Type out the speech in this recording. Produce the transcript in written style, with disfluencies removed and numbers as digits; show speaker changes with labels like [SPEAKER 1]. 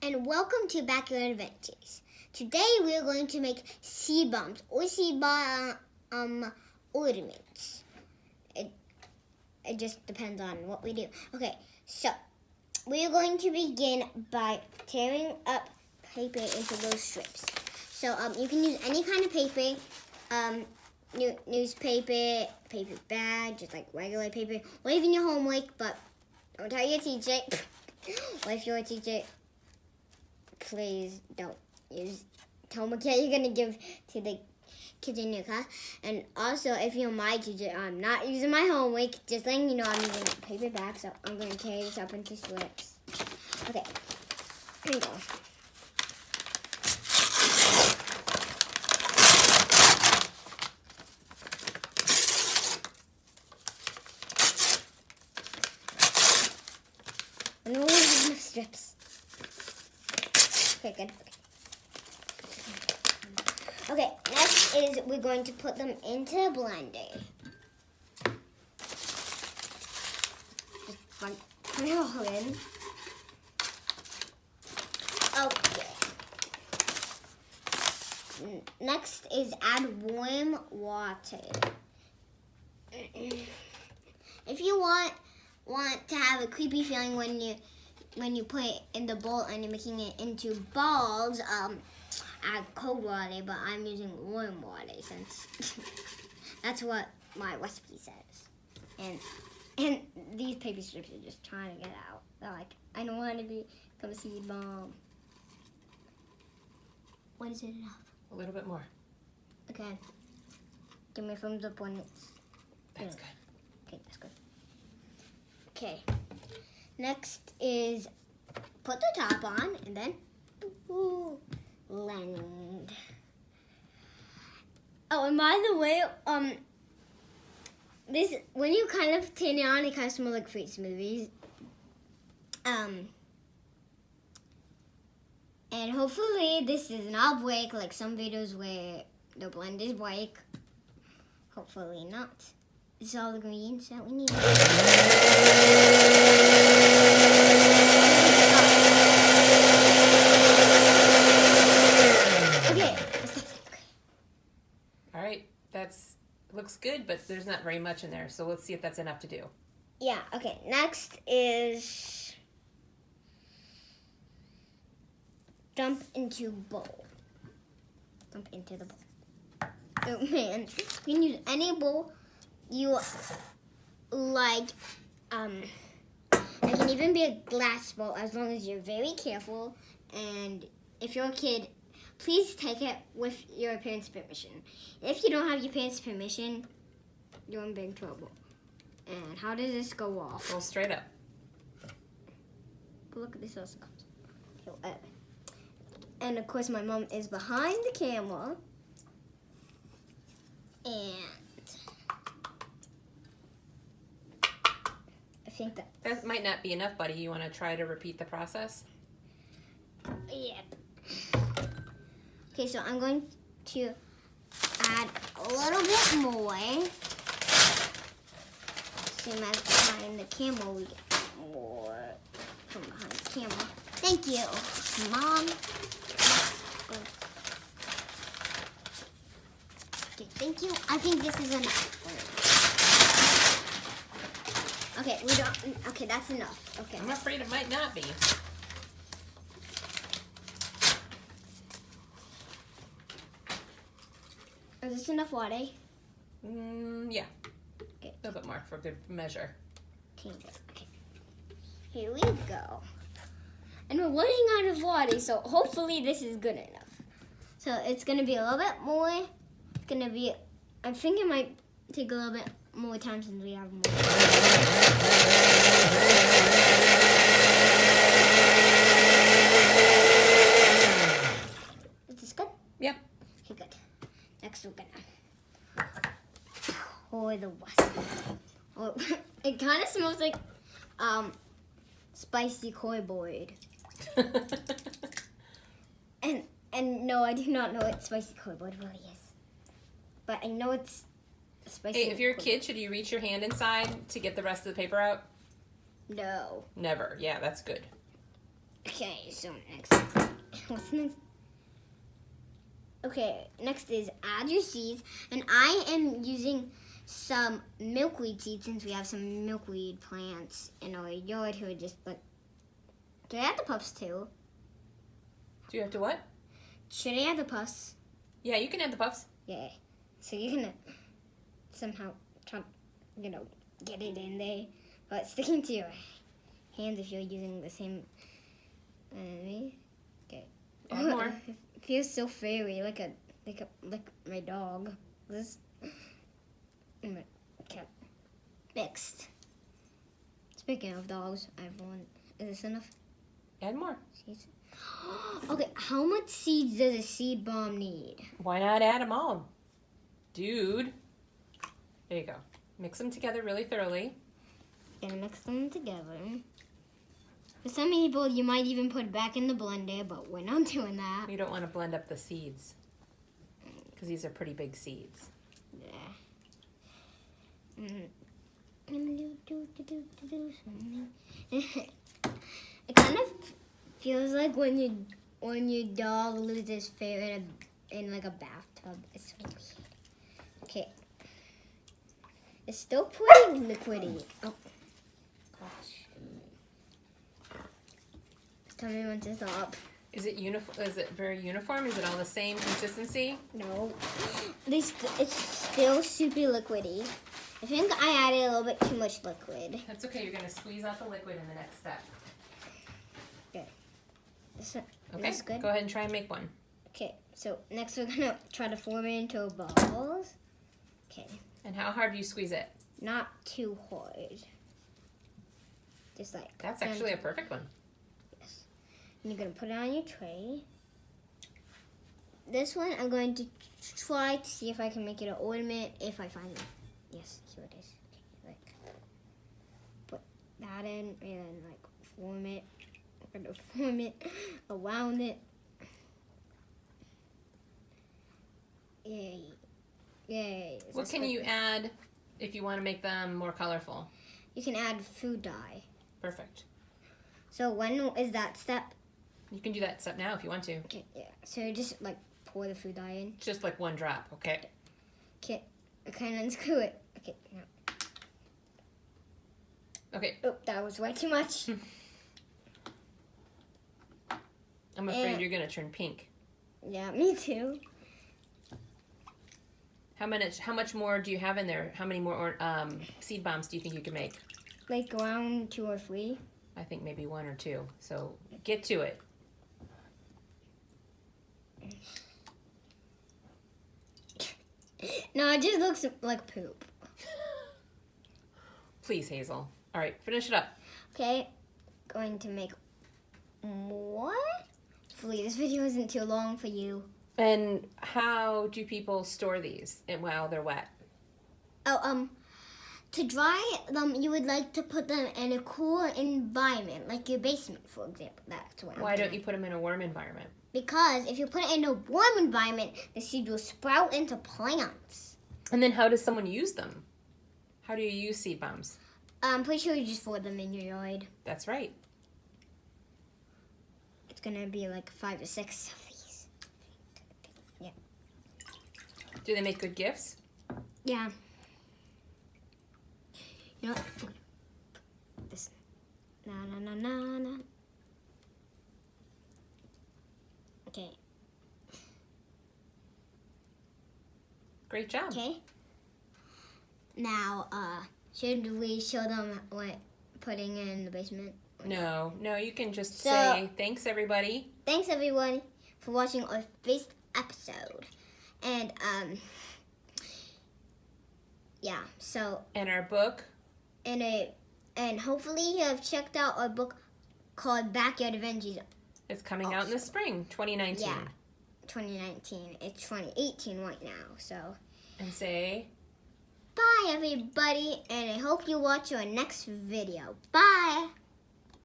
[SPEAKER 1] and welcome to Backyard Adventures. Today we are going to make seed bombs or seed bomb ornaments. It just depends on what we do. Okay, so we are going to begin by tearing up paper into those strips. So you can use any kind of paper, newspaper, paper bag, just like regular paper, or even your homework, but don't tell your teacher. Or if you're a teacher, please don't tell them what you're going to give to the kids in your class. And also, if you're my teacher, I'm not using my homework. Just letting you know I'm using a paper bag, so I'm going to tear this up into strips. Okay, here we go. And we'll use enough strips. Okay, good. Okay, next is we're going to put them into a blender. Just put it all in. Okay. Next is add warm water. If you want to have a creepy feeling when you put it in the bowl and you're making it into balls, add cold water, but I'm using warm water since that's what my recipe says. And these paper strips are just trying to get out. They're like, I don't want to become a seed bomb. What is it enough?
[SPEAKER 2] A little bit more.
[SPEAKER 1] Okay. Give me a thumbs up when it's
[SPEAKER 2] That's good.
[SPEAKER 1] Okay, that's good. Okay. Next is put the top on and then blend. Oh, and by the way, this when you kind of turn it on, it kind of smells like fruit smoothies. And hopefully this does not break like some videos where the blenders break. Hopefully not. This is all the ingredients that we need. Okay.
[SPEAKER 2] All right, looks good, but there's not very much in there. So let's see if that's enough to do.
[SPEAKER 1] Yeah, okay. Next is dump into bowl. Dump into the bowl. Oh man, you can use any bowl you like. It can even be a glass bowl as long as you're very careful. And if you're a kid, please take it with your parents' permission. If you don't have your parents' permission, you're in big trouble. And how does this go off?
[SPEAKER 2] Go straight up.
[SPEAKER 1] Look at this also. And of course my mom is behind the camera. And I think
[SPEAKER 2] that might not be enough, buddy. You want to try to repeat the process?
[SPEAKER 1] Yeah. Okay, so I'm going to add a little bit more. Same as behind the camera, we get more from behind the camera. Thank you, Mom. Okay, thank you. I think this is enough. Okay, okay, that's enough. Okay.
[SPEAKER 2] I'm afraid it might not be.
[SPEAKER 1] Is this enough water?
[SPEAKER 2] Yeah.
[SPEAKER 1] Okay.
[SPEAKER 2] A little bit more for good measure.
[SPEAKER 1] Okay. Here we go. And we're running out of water, so hopefully this is good enough. So it's going to be a little bit more. It's going to be, I think it might take a little bit more time since we have more. Is this good?
[SPEAKER 2] Yep.
[SPEAKER 1] Okay, good. Next we're going to pour the rest. Oh, it kind of smells like spicy cardboard. And no, I do not know what spicy cardboard really is. But I know it's spicy.
[SPEAKER 2] Hey, if you're a kid, should you reach your hand inside to get the rest of the paper out?
[SPEAKER 1] No.
[SPEAKER 2] Never. Yeah, that's good.
[SPEAKER 1] Okay, so next. What's next? Okay, next is add your seeds. And I am using some milkweed seeds since we have some milkweed plants in our yard who are just like. Do I add the puffs too?
[SPEAKER 2] Do you have to what?
[SPEAKER 1] Should I add the puffs?
[SPEAKER 2] Yeah, you can add the puffs.
[SPEAKER 1] Yeah. So you're gonna somehow try, get it in there. But it's sticking to your hands if you're using the same. Okay.
[SPEAKER 2] Add more.
[SPEAKER 1] It feels so fairy, like my dog. This. Okay. Next. Speaking of dogs, I have one. Is this enough?
[SPEAKER 2] Add more.
[SPEAKER 1] Seeds? Okay, how much seeds does a seed bomb need?
[SPEAKER 2] Why not add them all? Dude. There you go. Mix them together really thoroughly.
[SPEAKER 1] And mix them together. For some people, you might even put it back in the blender, but we're not doing that.
[SPEAKER 2] You don't want to blend up the seeds because these are pretty big seeds.
[SPEAKER 1] Yeah. It kind of feels like when your dog loses fur in like a bathtub. It's so weird. Okay. It's still pretty liquidy. Oh gosh. Tell me when to stop.
[SPEAKER 2] Is it uniform? Is it very uniform? Is it all the same consistency?
[SPEAKER 1] No. It's still super liquidy. I think I added a little bit too much liquid.
[SPEAKER 2] That's okay. You're going to squeeze out the liquid in the next step.
[SPEAKER 1] Okay.
[SPEAKER 2] Okay.
[SPEAKER 1] That's good.
[SPEAKER 2] Go ahead and try and make one.
[SPEAKER 1] Okay. So next we're gonna try to form it into balls. Okay.
[SPEAKER 2] And how hard do you squeeze it?
[SPEAKER 1] Not too hard. Just like.
[SPEAKER 2] That's actually a perfect one.
[SPEAKER 1] Yes. And you're gonna put it on your tray. This one I'm going to try to see if I can make it an ornament if I find it. Yes, here it is. Okay, like put that in and then like form it. I'm gonna form it around it. Yay. Yay.
[SPEAKER 2] What can you add if you want to make them more colorful?
[SPEAKER 1] You can add food dye.
[SPEAKER 2] Perfect.
[SPEAKER 1] So when is that step?
[SPEAKER 2] You can do that step now if you want to.
[SPEAKER 1] Okay, yeah. So just like pour the food dye in.
[SPEAKER 2] Just like one drop, okay?
[SPEAKER 1] Okay. Okay, and unscrew it. Okay. No.
[SPEAKER 2] Okay.
[SPEAKER 1] Oh, that was way too much.
[SPEAKER 2] I'm afraid you're going to turn pink.
[SPEAKER 1] Yeah, me too.
[SPEAKER 2] How much more do you have in there? How many more seed bombs do you think you can make?
[SPEAKER 1] Like around 2 or 3.
[SPEAKER 2] I think maybe 1 or 2. So get to it.
[SPEAKER 1] No, it just looks like poop.
[SPEAKER 2] Please, Hazel. All right, finish it up.
[SPEAKER 1] Okay, going to make more. Hopefully this video isn't too long for you.
[SPEAKER 2] And how do people store these while they're wet?
[SPEAKER 1] Oh, to dry them, you would like to put them in a cool environment, like your basement, for example. That's what.
[SPEAKER 2] Why don't you put them in a warm environment?
[SPEAKER 1] Because if you put it in a warm environment, the seed will sprout into plants.
[SPEAKER 2] And then how does someone use them? How do you use seed bombs?
[SPEAKER 1] I'm pretty sure you just pour them in your yard.
[SPEAKER 2] That's right.
[SPEAKER 1] It's gonna be like 5 or 6 of these. Yeah.
[SPEAKER 2] Do they make good gifts?
[SPEAKER 1] Yeah. You know what? This. Na na na na na. Okay.
[SPEAKER 2] Great job.
[SPEAKER 1] Okay. Now, should we show them what putting it in the basement?
[SPEAKER 2] No, you can just
[SPEAKER 1] So-
[SPEAKER 2] say thanks, everybody.
[SPEAKER 1] Thanks everyone for watching our first episode. And yeah, so
[SPEAKER 2] And our book.
[SPEAKER 1] and hopefully you have checked out our book called Backyard Adventures.
[SPEAKER 2] It's coming out in the spring, 2019.
[SPEAKER 1] Yeah, 2019. It's 2018 right now. So
[SPEAKER 2] And say,
[SPEAKER 1] bye everybody, and I hope you watch our next video. Bye.